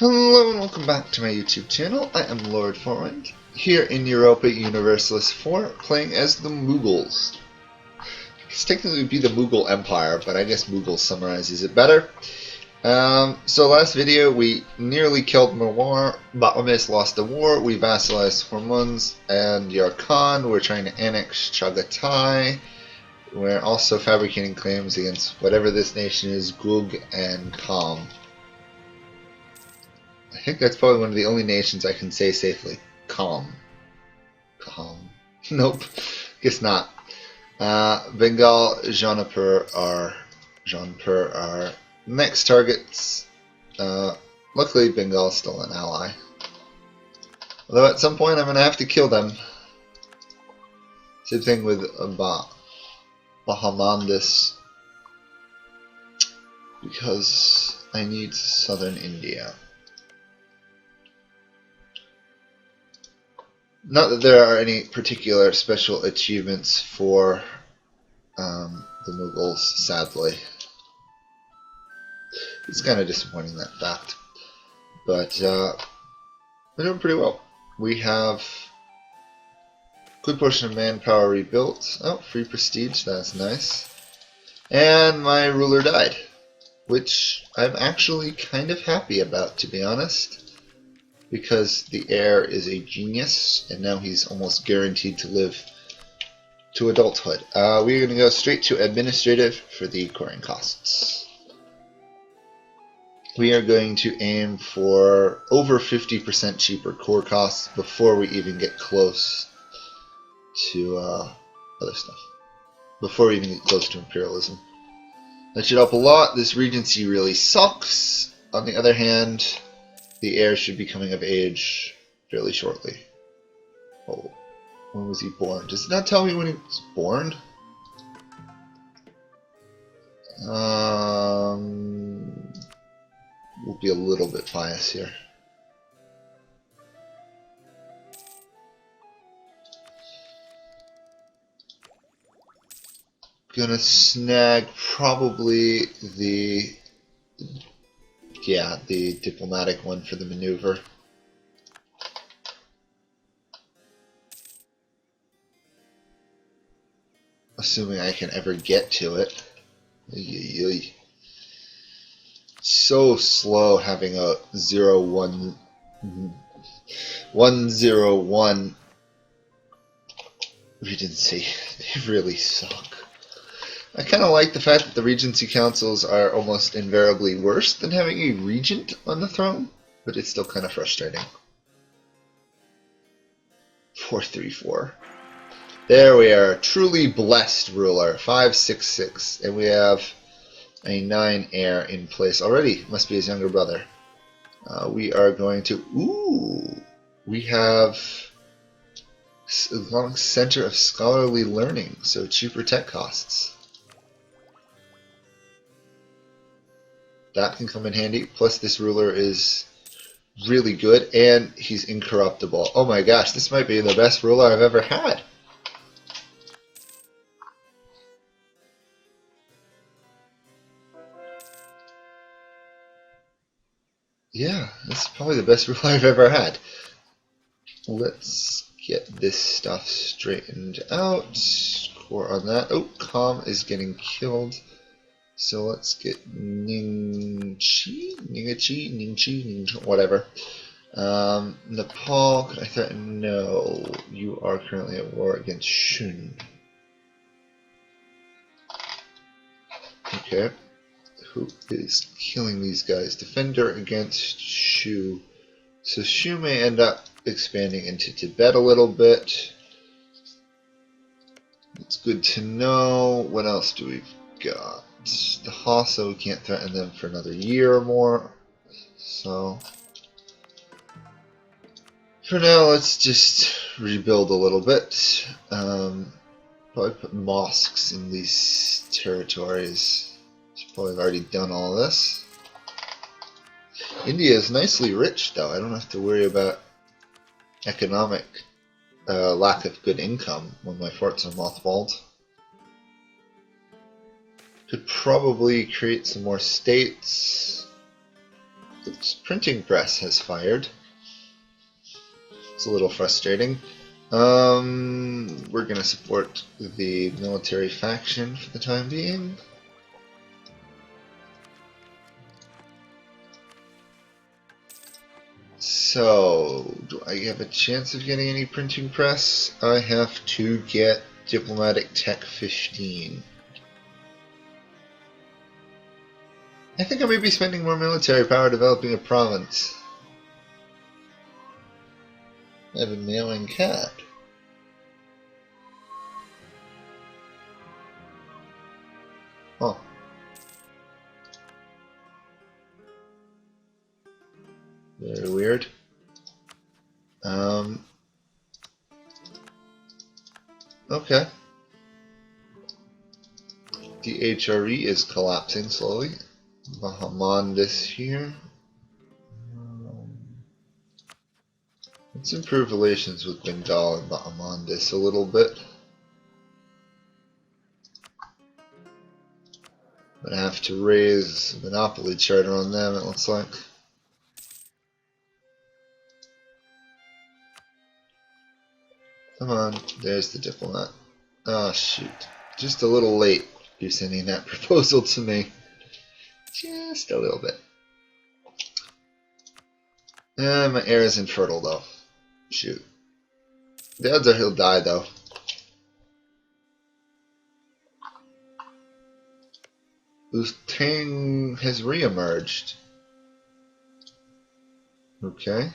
Hello and welcome back to my YouTube channel. I am Lord Forwind, here in Europa Universalis 4, playing as the Mughals. It's technically be the Mughal Empire, but I guess Mughal summarizes it better. So last video we nearly killed Mawar, but almost lost the war. We vassalized Hormuz and Yarkhan. We're trying to annex Chagatai. We're also fabricating claims against whatever this nation is, Gug and Kham. I think that's probably one of the only nations I can say safely. Calm. Nope. Guess not. Bengal, Jaunpur are next targets. Luckily, Bengal's still an ally. Although at some point I'm going to have to kill them. Same thing with Bahamandis. Because I need southern India. Not that there are any particular special achievements for the Mughals, sadly. It's kind of disappointing, that fact. But we're doing pretty well. We have a good portion of manpower rebuilt. Oh, free prestige, that's nice. And my ruler died, which I'm actually kind of happy about, to be honest. Because the heir is a genius, and now he's almost guaranteed to live to adulthood. We're going to go straight to administrative for the coring costs. We are going to aim for over 50% cheaper core costs before we even get close to other stuff. Before we even get close to imperialism. That should help a lot. This regency really sucks. On the other hand, the heir should be coming of age fairly shortly. Oh, when was he born? Does it not tell me when he was born? We'll be a little bit biased here. Gonna snag probably the diplomatic one for the maneuver. Assuming I can ever get to it. So slow having a 101 regency. They really suck. I kind of like the fact that the Regency Councils are almost invariably worse than having a regent on the throne, but it's still kind of frustrating. 434. There we are, truly blessed ruler, 566, and we have a 9 heir in place already. Must be his younger brother. We are going to, we have Islamic Center of Scholarly Learning, so cheaper tech costs. That can come in handy. Plus, this ruler is really good, and he's incorruptible. Oh my gosh, this might be the best ruler I've ever had. Yeah, this is probably the best ruler I've ever had. Let's get this stuff straightened out. Core on that. Oh, Kham is getting killed. So let's get Ningchi, whatever. Nepal, could I threaten? No, you are currently at war against Shun. Okay, who is killing these guys? Defender against Shu. So Shu may end up expanding into Tibet a little bit. It's good to know. What else do we got? The Hassa, we can't threaten them for another year or more. So for now, let's just rebuild a little bit. Probably put mosques in these territories. Should probably have already done all this. India is nicely rich, though. I don't have to worry about economic lack of good income when my forts are mothballed. Could probably create some more states. Oops, printing press has fired. It's a little frustrating. We're gonna support the military faction for the time being. So, do I have a chance of getting any printing press? I have to get diplomatic tech 15. I think I may be spending more military power developing a province. I have a mailing cat. Oh. Very weird. Okay. The HRE is collapsing slowly. Bahamandis here. Let's improve relations with Bengal and Bahamandis a little bit. I'm gonna have to raise a monopoly charter on them, it looks like. Come on, there's the diplomat. Oh shoot. Just a little late you're sending that proposal to me. Just a little bit. My heir is infertile though. Shoot. The odds are he'll die though. Tang has re-emerged. Okay.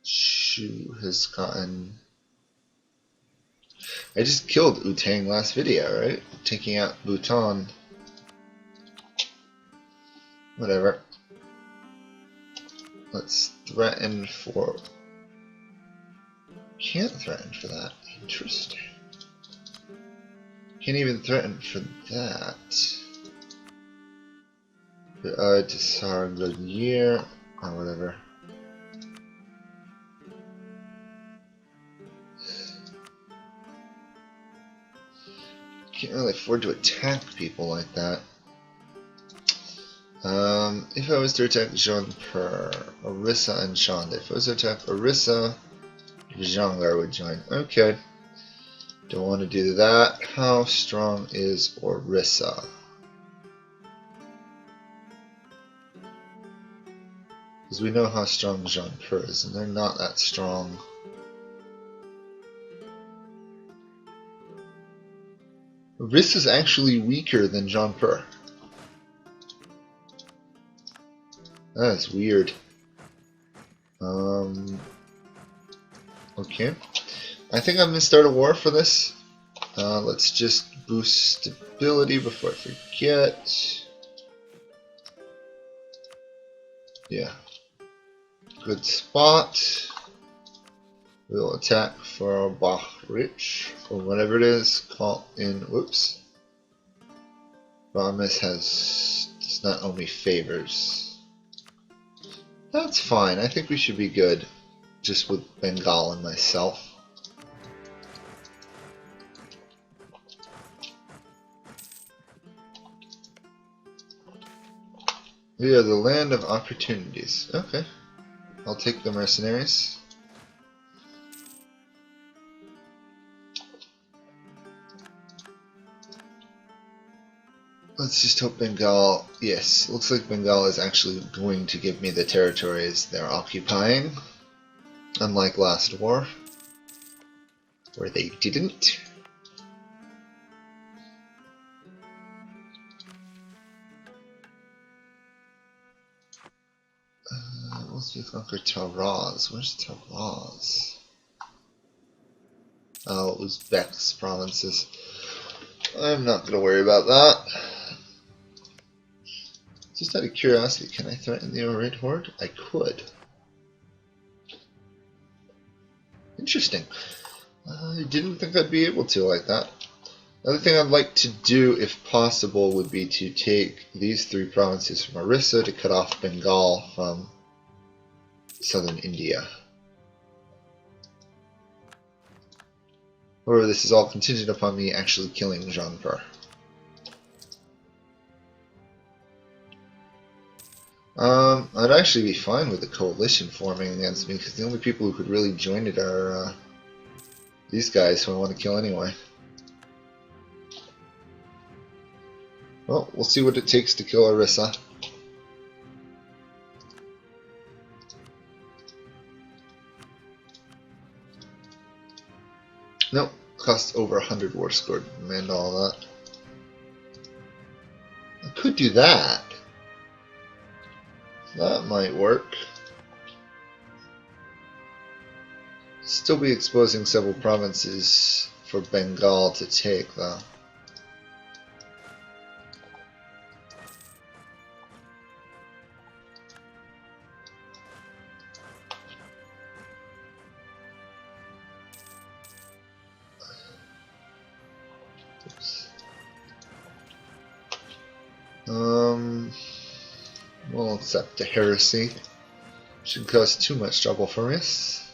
Shu has gotten... I just killed Utang last video, right? Taking out Bhutan. Whatever. Let's threaten for... Can't threaten for that. Interesting. Can't even threaten for that. To Sarangod or whatever. Can't really afford to attack people like that. If I was to attack Jaunpur, Orissa and Chand. If I was to attack Orissa, Vijayanagara would join. Okay. Don't want to do that. How strong is Orissa? Because we know how strong Jaunpur is, and they're not that strong. Orissa is actually weaker than Jaunpur. That is weird. Okay. I think I'm going to start a war for this. Let's just boost stability before I forget. Yeah. Good spot. We'll attack for Bahrich, or whatever it is. Call in. Whoops. Ramis does not owe me favors. That's fine. I think we should be good. Just with Bengal and myself. We are the land of opportunities. Okay. I'll take the mercenaries. Let's just hope Bengal... Yes, looks like Bengal is actually going to give me the territories they're occupying. Unlike last war, where they didn't. Once we conquer Taraz. Where's Taraz? Oh, Uzbek's provinces. I'm not going to worry about that. Just out of curiosity, can I threaten the Orid Horde? I could. Interesting. I didn't think I'd be able to like that. Another thing I'd like to do, if possible, would be to take these three provinces from Orissa to cut off Bengal from southern India. However, this is all contingent upon me actually killing Jaunpur. I'd actually be fine with the coalition forming against me, because the only people who could really join it are these guys who I want to kill anyway. Well, we'll see what it takes to kill Orissa. Nope, cost over 100 war score to demand all that. I could do that. That might work. Still be exposing several provinces for Bengal to take, though. We'll accept the heresy. Shouldn't cause too much trouble for us.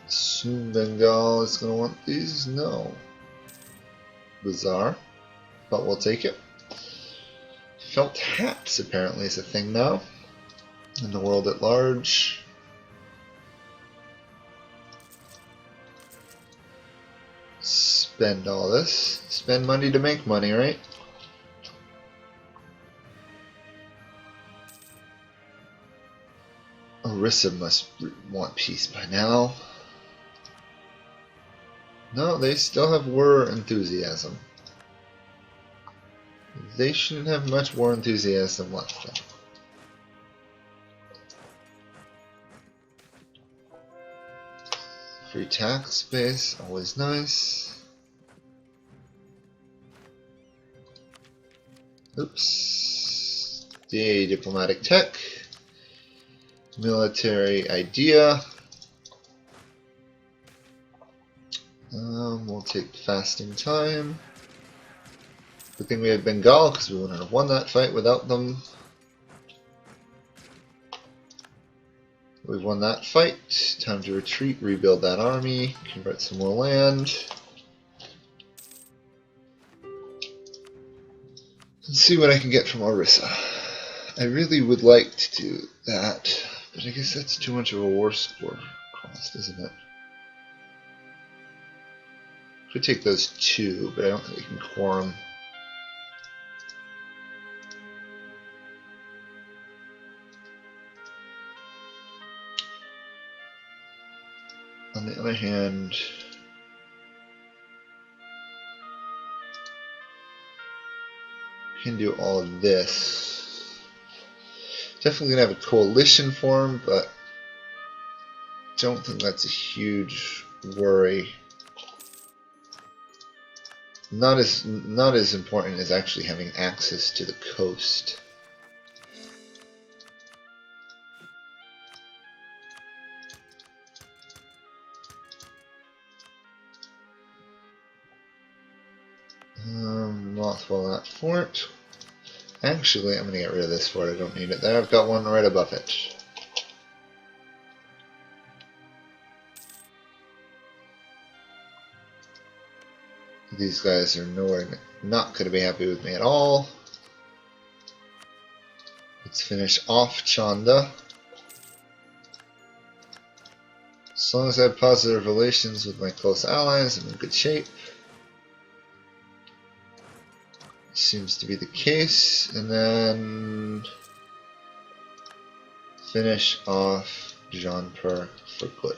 Assume Bengal is going to want these? No. Bizarre. But we'll take it. Felt hats apparently is a thing now. In the world at large. Spend all this. Spend money to make money, right? Orissa must want peace by now. No, they still have war enthusiasm. They shouldn't have much war enthusiasm left then. Free tax space, always nice. Oops. DA diplomatic tech. Military idea. We'll take fasting time. Good thing we had Bengal, because we wouldn't have won that fight without them. We've won that fight. Time to retreat, rebuild that army, convert some more land. And see what I can get from Orissa. I really would like to do that, but I guess that's too much of a war score cost, isn't it? Could take those two, but I don't think we can quorum. On the other hand, we can do all of this. Definitely gonna have a coalition form, but don't think that's a huge worry. Not as important as actually having access to the coast. Mothball that fort. Actually, I'm going to get rid of this fort. I don't need it there. I've got one right above it. These guys are not going to be happy with me at all. Let's finish off Chanda. As long as I have positive relations with my close allies, I'm in good shape. Seems to be the case. And then finish off Jaunpur for good.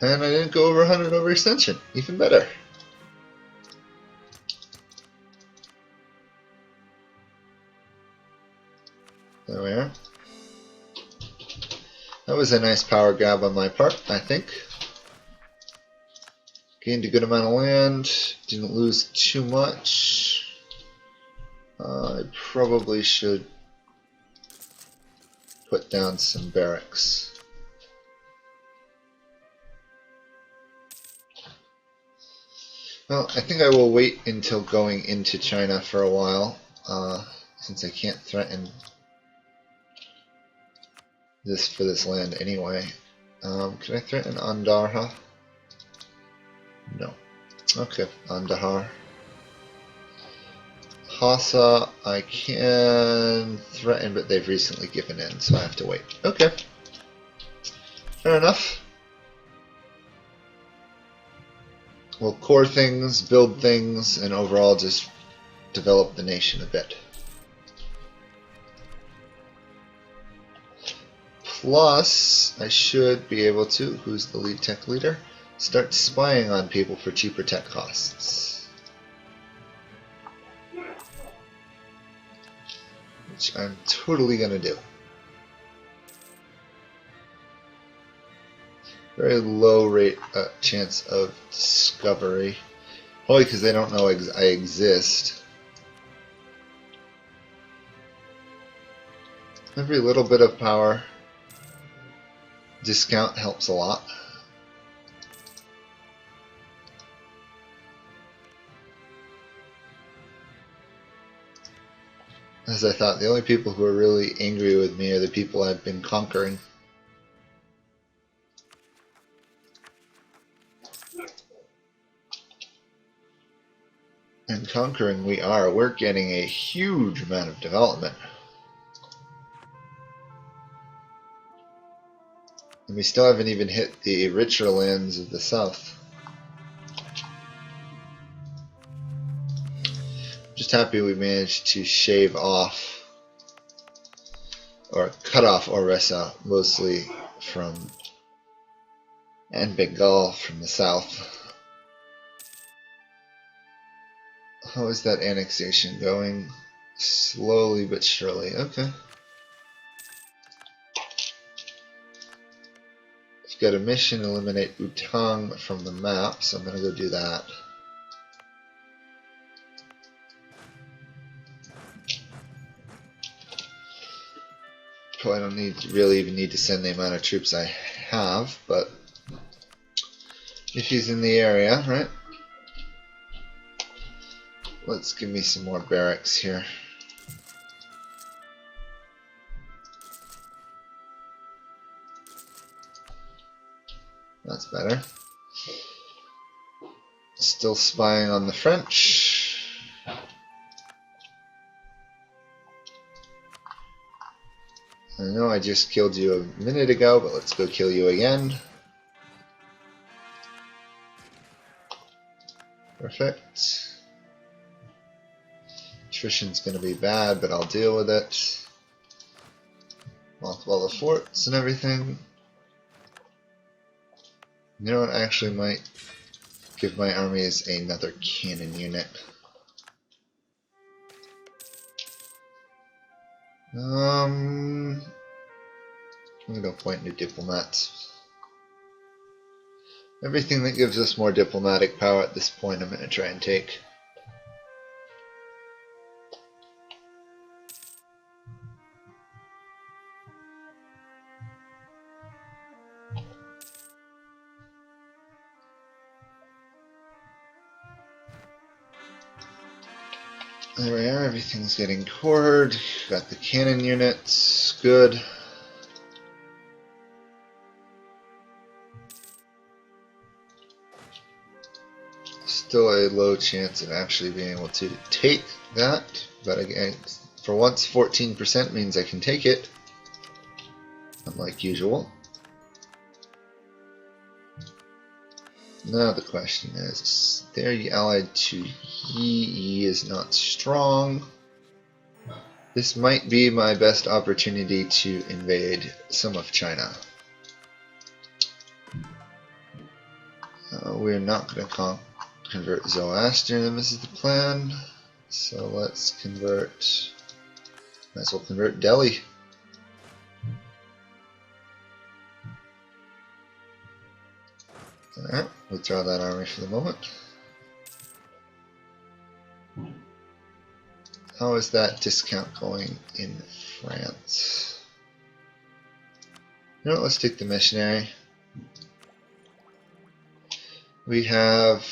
And I didn't go over 100 overextension. Even better. There we are. That was a nice power grab on my part, I think. Gained a good amount of land. Didn't lose too much. I probably should put down some barracks. Well, I think I will wait until going into China for a while, since I can't threaten this for this land anyway. Can I threaten Andarha? No. Okay, Andahar. Hassa, I can threaten, but they've recently given in, so I have to wait. Okay. Fair enough. We'll core things, build things, and overall just develop the nation a bit. Plus, I should be able to, who's the lead tech leader, start spying on people for cheaper tech costs. Which I'm totally going to do. Very low rate chance of discovery. Probably because they don't know I exist. Every little bit of power discount helps a lot. As I thought, the only people who are really angry with me are the people I've been conquering. And conquering we are. We're getting a huge amount of development. And we still haven't even hit the richer lands of the south. Just happy we managed to shave off, or cut off Orissa mostly from, and Bengal from the south. How is that annexation going? Slowly but surely. Okay. I've got a mission, eliminate Utang from the map, so I'm going to go do that. Probably don't really even need to send the amount of troops I have, but if he's in the area, right? Let's give me some more barracks here. That's better. Still spying on the French. I know I just killed you a minute ago, but let's go kill you again. Perfect. Attrition's going to be bad, but I'll deal with it. Mothball the forts and everything. You know what, I actually might give my armies another cannon unit. No point in diplomats. Everything that gives us more diplomatic power at this point I'm going to try and take. There we are, everything's getting cored. Got the cannon units, good. Still a low chance of actually being able to take that, but again, for once 14% means I can take it, unlike usual. Now the question is, they're allied to Yi. Yi is not strong. This might be my best opportunity to invade some of China. We're not going to convert Zoroastrianism, this is the plan. So let's convert, might as well convert Delhi. Alright, withdraw that army for the moment. How is that discount going in France? You know what, let's take the missionary. We have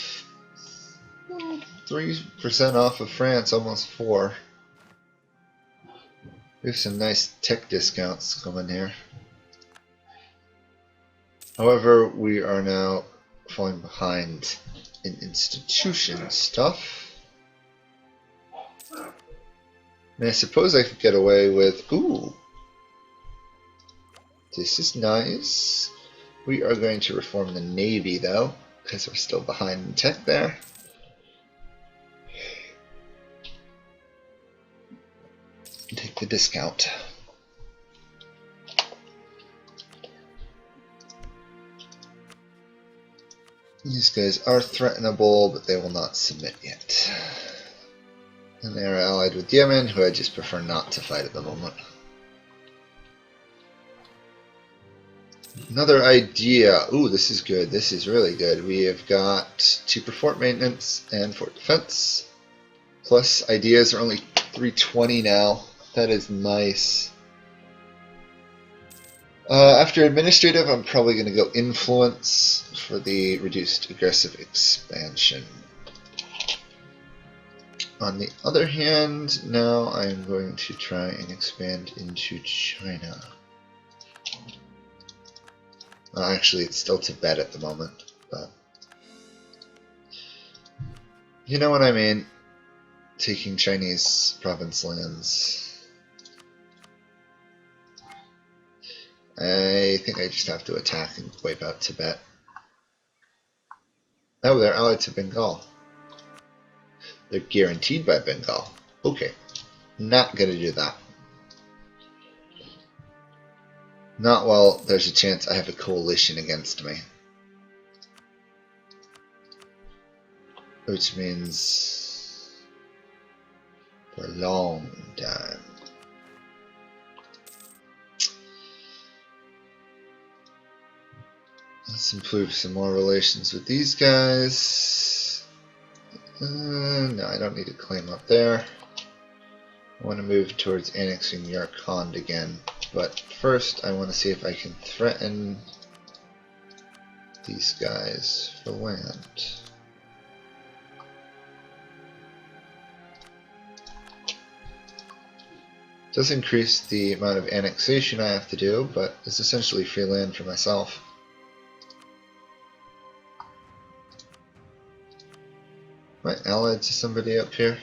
3% off of France, almost 4%. We have some nice tech discounts coming here. However, we are now falling behind in institution stuff. And I suppose I could get away with... Ooh! This is nice. We are going to reform the Navy, though, because we're still behind in tech there. Take the discount. These guys are threatenable, but they will not submit yet. And they are allied with Yemen, who I just prefer not to fight at the moment. Another idea. Ooh, this is good. This is really good. We have got 2 for fort maintenance and fort defense. Plus, ideas are only 320 now. That is nice. After administrative, I'm probably going to go influence for the reduced aggressive expansion. On the other hand, now I'm going to try and expand into China. Actually, it's still Tibet at the moment, but you know what I mean. Taking Chinese province lands. I think I just have to attack and wipe out Tibet. Oh, they're allied to Bengal. They're guaranteed by Bengal. Okay, not gonna do that. Not while there's a chance I have a coalition against me. Which means for a long time. Let's improve some more relations with these guys. No, I don't need a claim up there. I want to move towards annexing Yarkand again. But first, I want to see if I can threaten these guys for land. Does increase the amount of annexation I have to do, but it's essentially free land for myself. Am I allied to somebody up here?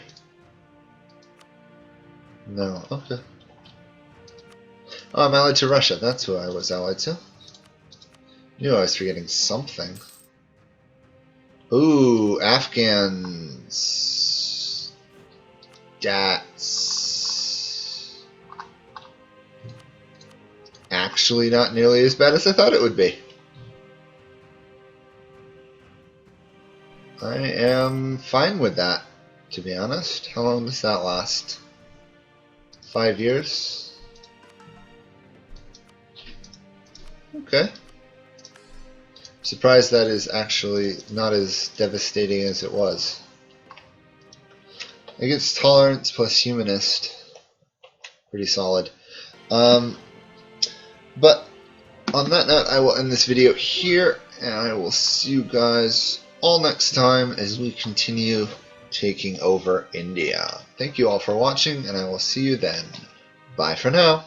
No, okay. Oh, I'm allied to Russia. That's who I was allied to. Knew I was forgetting something. Ooh, Afghans. That's actually not nearly as bad as I thought it would be. I am fine with that, to be honest. How long does that last? 5 years? Okay. Surprised that is actually not as devastating as it was. I guess tolerance plus humanist. Pretty solid. But on that note, I will end this video here, and I will see you guys all next time as we continue taking over India. Thank you all for watching, and I will see you then. Bye for now.